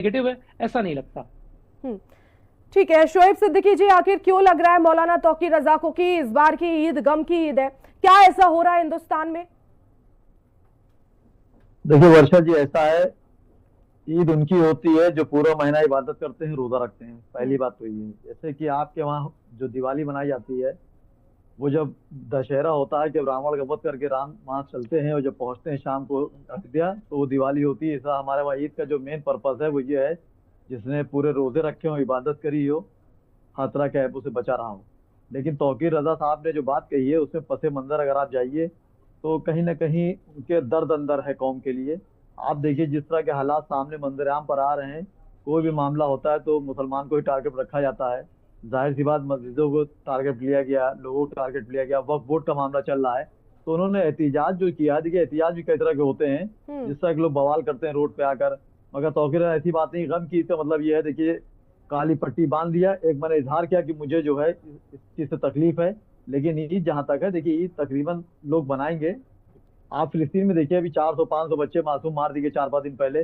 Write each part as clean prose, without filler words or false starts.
Negative है, ऐसा नहीं लगता। हम्म, ठीक है। शोएब सिद्दीकी जी, आखिर क्यों लग रहा है मौलाना तौकीर रजा को कि इस बार की ईद गम की ईद है? क्या ऐसा हो रहा है हिंदुस्तान में? देखिए वर्षा जी, ऐसा है, ईद उनकी होती है जो पूरा महीना इबादत करते हैं, रोजा रखते हैं। पहली बात तो ये है। जैसे कि आपके वहाँ जो दिवाली मनाई जाती है, वो जब दशहरा होता है, जब रावण का वध करके राम वहां चलते हैं और जब पहुंचते हैं शाम को अयोध्या, तो वो दिवाली होती है। ऐसा हमारे वहाँ ईद का जो मेन पर्पज है वो ये है, जिसने पूरे रोजे रखे हो, इबादत करी हो, हर तरह के ऐबों से बचा रहा हो। लेकिन तौकीर रजा साहब ने जो बात कही है, उसमें पसे मंजर अगर आप जाइए तो कहीं ना कहीं उनके दर्द अंदर है कौम के लिए। आप देखिए जिस तरह के हालात सामने मंजरेआम पर आ रहे हैं, कोई भी मामला होता है तो मुसलमान को ही टारगेट रखा जाता है। जाहिर सी बात, मस्जिदों को टारगेट लिया गया, लोगों को टारगेट लिया गया, वक्फ बोर्ड का मामला चल रहा है। तो उन्होंने एहतिजाज जो किया, देखिए एहतिजाज भी कई तरह के होते हैं, हम्म। जिस तरह के लोग बवाल करते हैं रोड पे आकर। मगर तौकीर ऐसी बात नहीं, गम की इसका मतलब ये है, देखिए काली पट्टी बांध दिया, एक मैंने इजहार किया कि मुझे जो है इस चीज से तकलीफ है। लेकिन ईद जहां तक है, देखिए ईद तकरीबन लोग बनाएंगे। आप फिलिस्तीन में देखिए, अभी 400-500 बच्चे मासूम मार दिए 4-5 दिन पहले,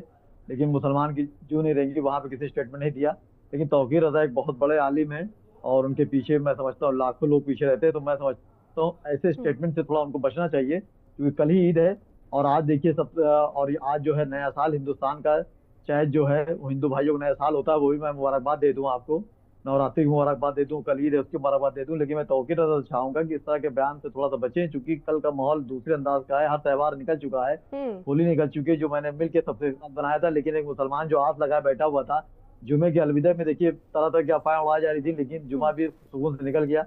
लेकिन मुसलमान की क्यों नहीं रहेंगे, वहां पे किसी स्टेटमेंट नहीं दिया। लेकिन तौकीर रजा एक बहुत बड़े आलिम है, और उनके पीछे मैं समझता हूँ लाखों लोग पीछे रहते हैं। तो मैं समझता हूँ ऐसे हम्म। स्टेटमेंट से थोड़ा उनको बचना चाहिए, क्योंकि कल ही ईद है। और आज देखिए सब, और आज जो है नया साल हिंदुस्तान का, चाहे जो है वो हिंदू भाइयों का नया साल होता है, वो भी मैं मुबारकबाद दे दूं आपको, नवरात्रि की मुबारकबाद दे दूं, कल ईद है उसकी मुबारकबाद दे दूं। लेकिन मैं तौकीर रजा चाहूंगा कि इस तरह के बयान से थोड़ा सा बचें, क्योंकि कल का माहौल दूसरे अंदाज का है। हर त्योहार निकल चुका है, हम्म। होली निकल चुकी है, जो मैंने मिल के सबसे साथ बनाया था। लेकिन एक मुसलमान जो आस लगाए बैठा हुआ था, जुमे के अलविदा में देखिए तरह तरह की अफवाहें उड़ाई जा रही थी, लेकिन जुमा भी सुकून से निकल गया।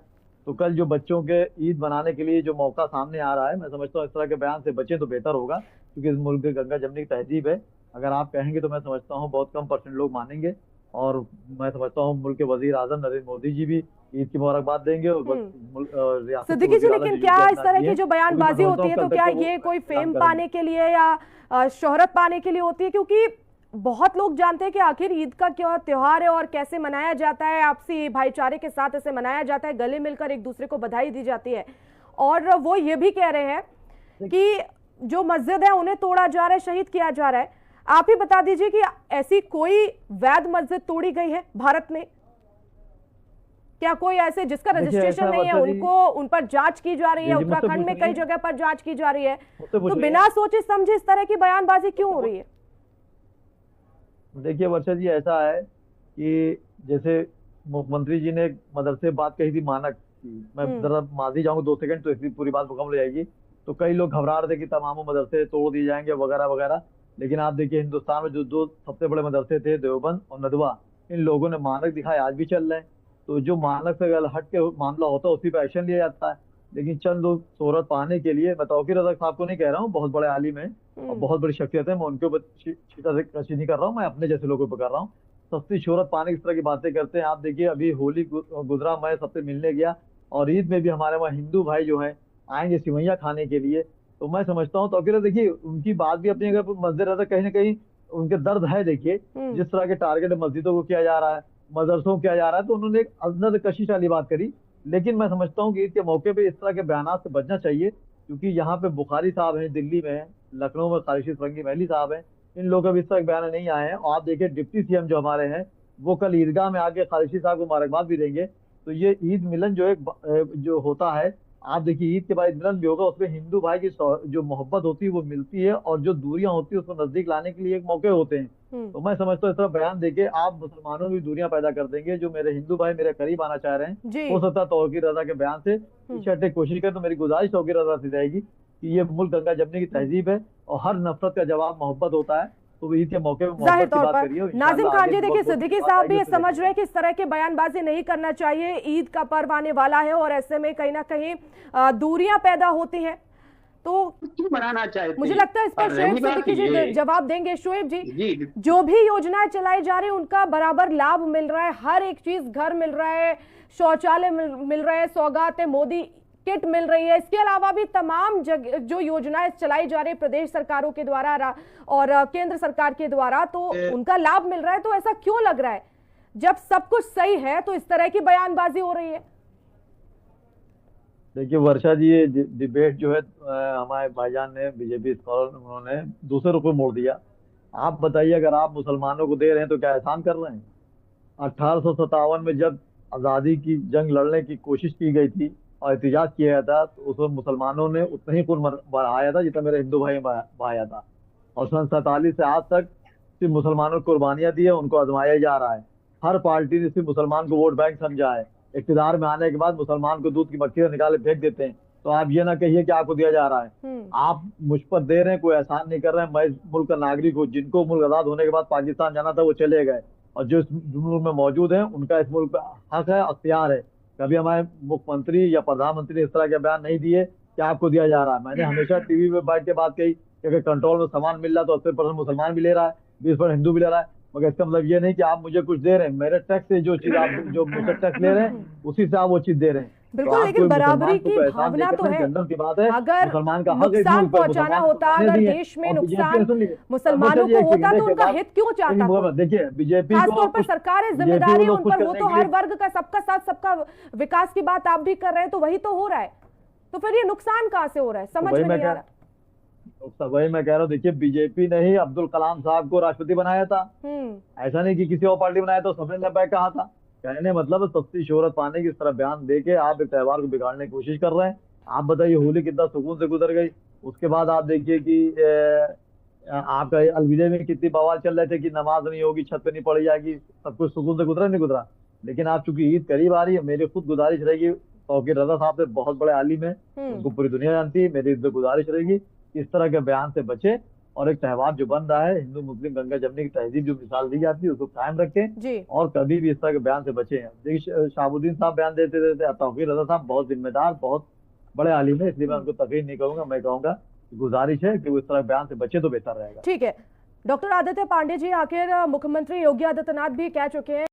तो कल जो बच्चों के ईद मनाने के लिए जो मौका सामने आ रहा है, मैं समझता हूँ इस तरह के बयान से बचें तो बेहतर होगा, क्योंकि इस मुल्क की गंगा जमनी की तहजीब है। अगर आप कहेंगे तो मैं समझता हूँ बहुत कम परसेंट लोग मानेंगे। और मैं समझता हूँ मुल्क के वजीर आजम नरेंद्र मोदी जी भी ईद की मुबारकबाद देंगे, और हम्म। रियासत के सिद्दीकी जी, वजीर आला जो लेकिन क्या योगी इस आदित्यनाथ तरह जी की हैं, जो वो भी मैं बयानबाजी समझता होती हूँ है कल तो तक क्या के वो ये कोई ऐलान फेम करेंगे। पाने के लिए या शोहरत पाने के लिए होती है? क्योंकि बहुत लोग जानते हैं कि आखिर ईद का क्या त्योहार है और कैसे मनाया जाता है। आपसी भाईचारे के साथ इसे मनाया जाता है, गले मिलकर एक दूसरे को बधाई दी जाती है। और वो ये भी कह रहे हैं कि जो मस्जिद है उन्हें तोड़ा जा रहा है, शहीद किया जा रहा है। आप ही बता दीजिए कि ऐसी कोई वैध मस्जिद तोड़ी गई है भारत में? क्या कोई ऐसे जिसका देखिए रजिस्ट्रेशन ऐसा नहीं है वर्षा जी, उनको, उन पर जांच की जा रही है? जी जी मुझसे उत्तराखंड पूछ में रही कई है, जगह पर जांच की जा रही है। मुझसे पूछ तो रही है। बिना सोचे समझे इस तरह की बयानबाजी क्यों हो रही है? देखिए वर्षा जी, ऐसा है कि जैसे मुख्यमंत्री जी ने एक मदरसे बात कही थी, मानक की। मैं हम्म। जरा माजी जाऊंगा 2 सेकंड, तो इसकी पूरी बात मुकम्मल हो जाएगी। तो कई लोग घबरा रहे थे कि तमाम मदरसे तोड़ दिए जाएंगे वगैरह वगैरह। लेकिन आप देखिए हिंदुस्तान में जो दो सबसे बड़े मदरसे थे, देवबंद और नदवा, इन लोगों ने मानक दिखाए, आज भी चल रहे हैं। तो जो मानक से अगर हट के मामला होता है, उसी पर एक्शन लिया जाता है। लेकिन चंद लोग शोहरत पाने के लिए, मैं तौकीर रज़ा साहब को नहीं कह रहा हूँ, बहुत बड़े आलिम हैं और हम्म। बहुत बड़ी शख्सियत है, मैं उनके ऊपर सीधा से कशी नहीं कर रहा हूँ, मैं अपने जैसे लोगों पर कर रहा हूँ। सस्ती शोहरत पाने की इस तरह की बातें करते हैं। आप देखिए अभी होली गुजरा, मैं सबसे मिलने गया, और ईद में भी हमारे वहाँ हिंदू भाई जो हैं आएंगे सिवैयां खाने के लिए। तो मैं समझता हूँ, तो अकेले देखिए उनकी बात भी अपनी अगर मस्जिद रहता, कहीं ना कहीं उनके दर्द है। देखिए हम्म। जिस तरह के टारगेट मस्जिदों को किया जा रहा है, मदरसों को किया जा रहा है, तो उन्होंने एक अंदर कशिश वाली बात करी। लेकिन मैं समझता हूँ कि ईद के मौके पे इस तरह के बयान से बचना चाहिए, क्योंकि यहाँ पे बुखारी साहब हैं दिल्ली में, लखनऊ में खारिशी फरंगी महली साहब हैं, इन लोगों का भी इस तरह के बयान नहीं आए हैं। और आप देखिए डिप्टी सीएम जो हमारे हैं, वो कल ईदगाह में आके खारिशी साहब को मुबारकबाद भी देंगे। तो ये ईद मिलन जो एक जो होता है, आप देखिए ईद के बाद मिलन भी होगा, उसमें हिंदू भाई की जो मोहब्बत होती है वो मिलती है, और जो दूरियां होती है उसको नजदीक लाने के लिए एक मौके होते हैं। हम्म। तो मैं समझता हूँ इस तरह बयान देके आप मुसलमानों में दूरियां पैदा कर देंगे। जो मेरे हिंदू भाई मेरे करीब आना चाह रहे हैं, जी। हो सकता है तौकीर रजा के बयान से हम्म। पीछे हटने की कोशिश करें। तो मेरी गुजारिश तौकीर रजा से रहेगी कि ये मुल्क गंगा जमने की तहजीब है, और हर नफरत का जवाब मोहब्बत होता है। तो ईद के मौके पर जाहिर मोहब्बत की तौर बात पर करिए, और नाजिम इंशाल्लाह खान आगे जी, जो देखिए वक्त बोर्ड की सिद्दीकी जो बात साहब आएगी भी ये उसको समझ रहे देखेंगे। हैं कि इस तरह के बयानबाजी नहीं करना चाहिए। ईद का पर्व आने वाला है और ऐसे में कहीं ना कहीं दूरियां पैदा होती हैं। तो क्यों बनाना चाहते मुझे हैं? लगता है इस पर और शोएब रही बात सिद्दीकी ये, जी जवाब देंगे। शोएब जी, जी जो भी योजनाएं चलाई जा रही है उनका बराबर लाभ मिल रहा है, हर एक चीज, घर मिल रहा है, शौचालय मिल रहे हैं, सौगातें, मोदी किट मिल रही है। इसके अलावा भी तमाम जो योजनाएं चलाई जा रही है प्रदेश सरकारों के द्वारा और केंद्र सरकार के द्वारा, तो उनका लाभ मिल रहा है। तो ऐसा क्यों लग रहा है जब सब कुछ सही है तो इस तरह की बयानबाजी हो रही है? देखिए वर्षा जी, ये डिबेट जो है हमारे भाईजान ने बीजेपी स्कॉलर उन्होंने दूसरे रुख पे मोड़ दिया। आप बताइए, अगर आप मुसलमानों को दे रहे हैं तो क्या एहसान कर रहे हैं? 1857 में जब आजादी की जंग लड़ने की कोशिश की गई थी और एहतजाज किया गया था, तो उसमें मुसलमानों ने उतना ही खून बहाया था जितना मेरे हिंदू भाई ने बहाया था। और सन 47 से आज तक सिर्फ मुसलमानों को कुर्बानियां दी है, उनको आजमाया जा रहा है। हर पार्टी ने सिर्फ मुसलमान को वोट बैंक समझा है। इक्तदार में आने के बाद मुसलमान को दूध की मक्खी से निकाले फेंक देते हैं। तो आप ये ना कहिए कि आपको दिया जा रहा है। आप मुझ पर दे रहे हैं, कोई एहसान नहीं कर रहे हैं। मैं इस मुल्क का नागरिक हूँ। जिनको मुल्क आजाद होने के बाद पाकिस्तान जाना था वो चले गए, और जो इस मुल्क में मौजूद है उनका इस मुल्क पे हक है, अख्तियार है। कभी हमारे मुख्यमंत्री या प्रधानमंत्री ने इस तरह के बयान नहीं दिए कि आपको दिया जा रहा है। मैंने हमेशा टीवी पे बैठ के बात कही कि अगर कंट्रोल में सामान मिल रहा है तो 80% मुसलमान भी ले रहा है, 20% हिंदू भी ले रहा है। मगर इसका मतलब ये नहीं कि आप मुझे कुछ दे रहे हैं। मेरे टैक्स से जो चीज आप जो मुझसे टैक्स ले रहे हैं उसी से आप वो चीज दे रहे हैं। बिल्कुल, लेकिन बराबरी की भावना तो है। जनरल की बात है, अगर मुसलमान का हक है नुकसान पहुंचाना होता, अगर देश में नुकसान मुसलमानों को होता तो उनका हित क्यों चाहता? देखिए, बीजेपी खासतौर पर सरकारें जिम्मेदारी है उन पर, वो तो हर वर्ग का, सबका साथ सबका विकास की बात आप भी कर रहे हैं, तो वही तो हो रहा है। तो फिर ये नुकसान कहां से हो रहा है, समझ में नहीं आ रहा। तो वही मैं कह रहा हूँ। देखिए, बीजेपी ने ही अब्दुल कलाम साहब को राष्ट्रपति बनाया था। ऐसा नहीं कि किसी और पार्टी बनाया। तो सबने लंबा कहा था। कहने मतलब सस्ती शोहरत पाने की इस तरह बयान देके आप एक त्योहार को बिगाड़ने की कोशिश कर रहे हैं। आप बताइए, होली कितना सुकून से गुजर गई। उसके बाद आप देखिए कि आपका अलविदे में कितनी बवाल चल रहे थे कि नमाज नहीं होगी, छत पे नहीं पड़ी जाएगी, सब कुछ सुकून से गुजरा नहीं गुजरा। लेकिन आप चूंकि ईद करीब आ रही है, मेरी खुद गुजारिश रहेगी, तौकीर रजा साहब से बहुत बड़े आलिम है, उनको पूरी दुनिया जानती है, मेरी गुजारिश रहेगी इस तरह के बयान से बचे और एक त्योहार जो बन रहा है, हिंदू मुस्लिम गंगा जमने की तहजीब जो मिसाल दी जाती है, उसको कायम रखें और कभी भी इस तरह के बयान से बचे। देखिए, शाहबुद्दीन साहब बयान देते देते, तौकीर रजा साहब बहुत जिम्मेदार, बहुत बड़े आलिम है, इसलिए मैं उनको तकरीर नहीं कहूंगा। मैं कहूंगा गुजारिश है कि वो इस तरह बयान से बचे तो बेहतर रहेगा। ठीक है, डॉक्टर आदित्य पांडे जी, आखिर मुख्यमंत्री योगी आदित्यनाथ भी कह चुके हैं